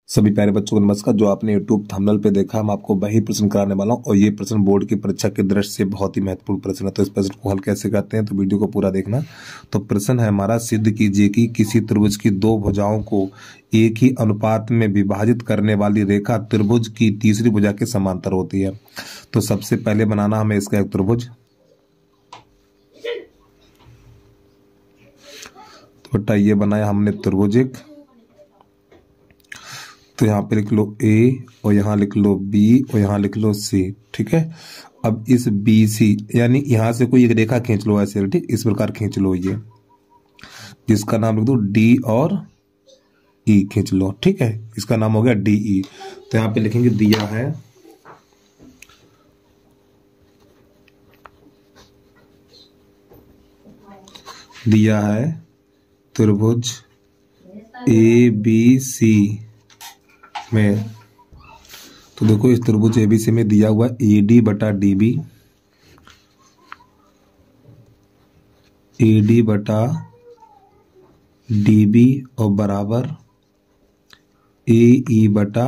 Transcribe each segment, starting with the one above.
सभी प्यारे बच्चों को नमस्कार। जो आपने YouTube थंबनेल पे देखा, मैं आपको वही प्रश्न कराने वाला हूँ और ये प्रश्न बोर्ड की परीक्षा की दृष्टि से बहुत ही महत्वपूर्ण प्रश्न है। तो इस प्रश्न को हल कैसे करते हैं, तो वीडियो को पूरा देखना। तो प्रश्न है हमारा, सिद्ध कीजिए कि किसी त्रिभुज की दो भुजाओं को एक ही अनुपात में विभाजित करने वाली रेखा त्रिभुज की तीसरी भुजा के समांतर होती है। तो सबसे पहले बनाना हमें इसका एक त्रिभुज। तो बेटा ये बनाया हमने त्रिभुज एक। तो यहाँ पे लिख लो ए और यहाँ लिख लो बी और यहाँ लिख लो सी। ठीक है। अब इस बी सी यानी यहाँ से कोई एक रेखा खींच लो ऐसे, ठीक, इस प्रकार खींच लो ये, जिसका नाम लिख दो डी और ई खींच लो। ठीक है, इसका नाम हो गया डी ई। तो यहाँ पे लिखेंगे दिया है त्रिभुज ए बी सी में। तो देखो इस त्रिभुज एबीसी में दिया हुआ एडी बटा डीबी, एडी बटा डीबी और बराबर ए बटा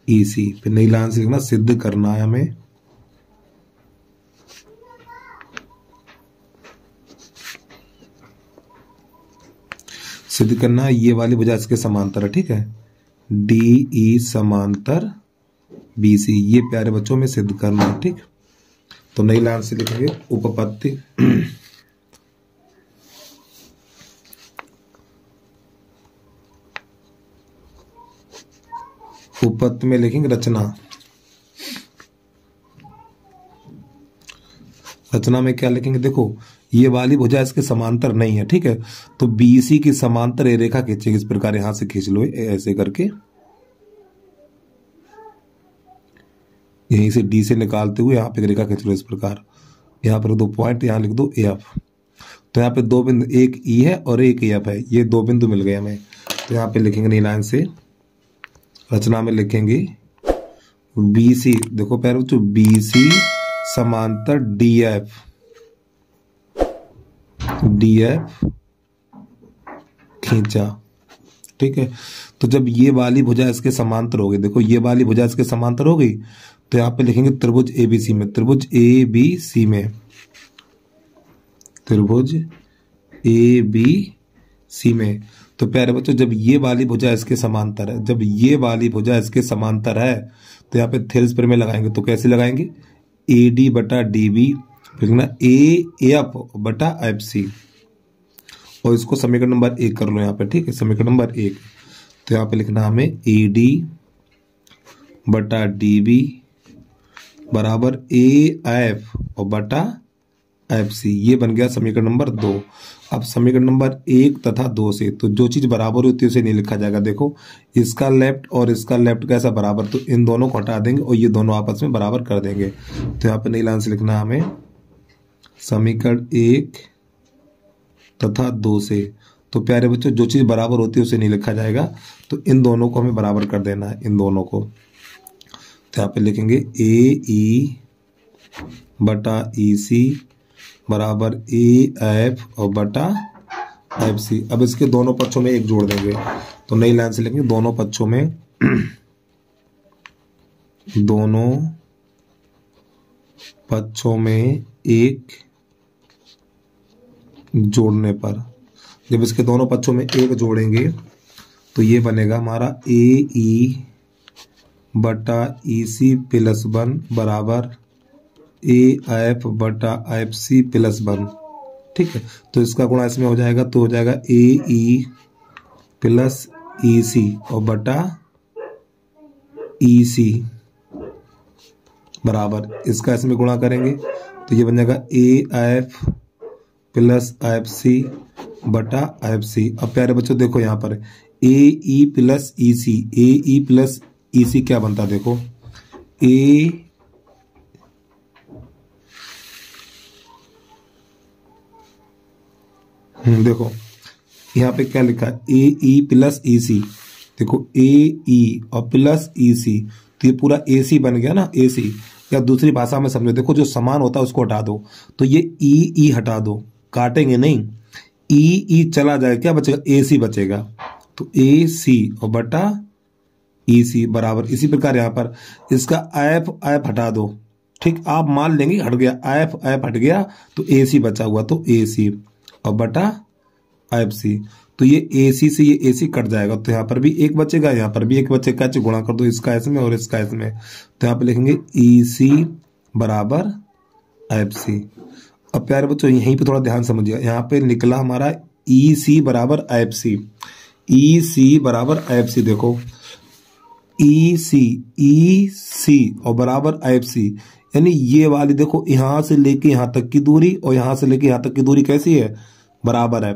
ई सी। फिर नई लाइन से लिखना, सिद्ध करना है हमें ये वाली भुजा इसके समांतर है। ठीक है, डी ई समांतर बी सी, ये प्यारे बच्चों में सिद्ध करना है। ठीक, तो नई लाइन से लिखेंगे उपपत्ति। उपपत्ति में लिखेंगे रचना। रचना में क्या लिखेंगे, देखो ये वाली भुजा इसके समांतर नहीं है। ठीक है, तो बीसी की समांतर ये रेखा खींचेगी इस प्रकार, यहां से खींच लो ऐसे करके, यहीं से डी से निकालते हुए यहाँ पे रेखा खींच लो इस प्रकार। यहाँ पर दो पॉइंट, यहाँ लिख दो एफ। तो यहाँ पे दो बिंदु, एक ई है और एक एफ है, ये दो बिंदु मिल गए हमें। तो यहाँ पे लिखेंगे नई लाइन से, रचना में लिखेंगे बी सी। देखो प्यारे बच्चों, बी सी समांतर डी एफ खींचा। ठीक है, तो जब ये वाली भुजा इसके समांतर हो गई, देखो ये वाली भुजा इसके समांतर हो गई, तो यहाँ पे लिखेंगे त्रिभुज एबीसी में, त्रिभुज एबीसी में, त्रिभुज एबीसी में। तो प्यारे बच्चों जब ये वाली भुजा इसके समांतर है, जब ये वाली भुजा इसके समांतर है, तो यहाँ पे थेल्स पर में लगाएंगे। तो कैसे लगाएंगे, ए डी बटा डी बी, लिखना ए एफ बटा एफ सी, और इसको समीकरण नंबर 1 कर लो यहाँ पे। ठीक है, समीकरण नंबर 1। तो यहाँ पे लिखना हमें ए डी बटा डी बी बराबर ए एफ और बटा एफ सी, ये बन गया समीकरण नंबर 2। अब समीकरण नंबर 1 तथा 2 से तो जो चीज बराबर होती है उसे नहीं लिखा जाएगा। देखो इसका लेफ्ट और इसका लेफ्ट कैसा बराबर, तो इन दोनों को हटा देंगे और ये दोनों आपस में बराबर कर देंगे। तो यहाँ पे नई लाइन से लिखना हमें समीकरण 1 तथा 2 से। तो प्यारे बच्चों जो चीज बराबर होती है उसे नहीं लिखा जाएगा, तो इन दोनों को हमें बराबर कर देना है, इन दोनों को। तो यहाँ पे लिखेंगे ए ई बटा ई सी बराबर ए एफ और बटा एफ सी। अब इसके दोनों पक्षों में 1 जोड़ देंगे। तो नई लाइन से लिखेंगे दोनों पक्षों में दोनों पक्षों में 1 जोड़ने पर, जब इसके दोनों पक्षों में 1 जोड़ेंगे तो ये बनेगा हमारा ए ई बटा ई सी प्लस 1 बराबर ए एफ बटा एफ सी प्लस 1। ठीक है, तो इसका गुणा इसमें हो जाएगा, तो हो जाएगा ए ई प्लस ई सी और बटा ई सी बराबर, इसका इसमें गुणा करेंगे तो ये बन जाएगा A F plus F C बटा एफ सी। अब प्यारे बच्चों देखो यहाँ पर ए ई प्लस ई सी, ए ई प्लस ई सी क्या बनता है, देखो ए देखो यहाँ पे क्या लिखा है, ए ई प्लस ई सी। देखो ए ई और प्लस ई सी, तो ये पूरा ए सी बन गया ना, ए सी। या दूसरी भाषा में समझो, देखो जो समान होता है उसको हटा दो, तो ये ई हटा दो, काटेंगे नहीं, ई चला जाए, क्या बचेगा, ए सी बचेगा। तो ए सी और बटा EC बराबर, इसी प्रकार यहाँ पर इसका एफ हटा दो, ठीक, आप मान लेंगे हट गया, एफ हट गया तो AC बचा हुआ, तो AC और बटा FC, तो ये AC से ये AC कट जाएगा, तो यहाँ पर भी एक बचेगा, यहाँ पर भी एक बचेगा, गुणा कर दो इसका इसमें और इसका इसमें, तो यहाँ पे लिखेंगे EC बराबर FC। अब प्यारे बच्चों यहीं पे थोड़ा ध्यान समझिए, यहाँ पे निकला हमारा EC बराबर FC, EC बराबर FC, देखो EC और बराबर FC, यानी ये वाली देखो यहां से लेके यहां तक की दूरी और यहां से लेके यहां तक की दूरी कैसी है, बराबर है।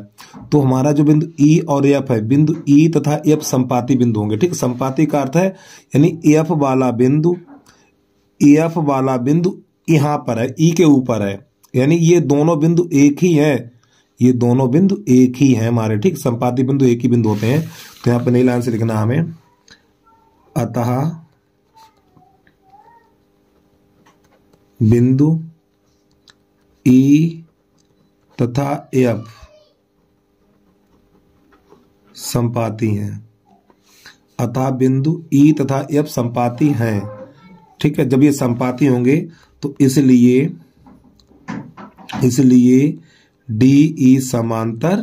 तो हमारा जो बिंदु E और F है, बिंदु E तथा F संपाती बिंदु होंगे, ठीक, संपाती का अर्थ है यानी F वाला बिंदु यहां पर है, E के ऊपर है, यानी ये दोनों बिंदु एक ही हैं, ये दोनों बिंदु एक ही हैं हमारे, ठीक, संपाती बिंदु एक ही बिंदु होते हैं। तो यहाँ पे नई लाइन से लिखना हमें, अतः बिंदु E तथा F संपाती हैं, अतः बिंदु E तथा F संपाती हैं, ठीक है। जब ये संपाती होंगे तो इसलिए DE समांतर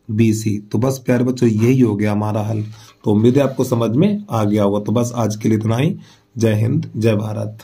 BC। तो बस प्यारे बच्चों यही हो गया हमारा हल। तो उम्मीद है आपको समझ में आ गया होगा। तो बस आज के लिए इतना ही। जय हिंद, जय भारत।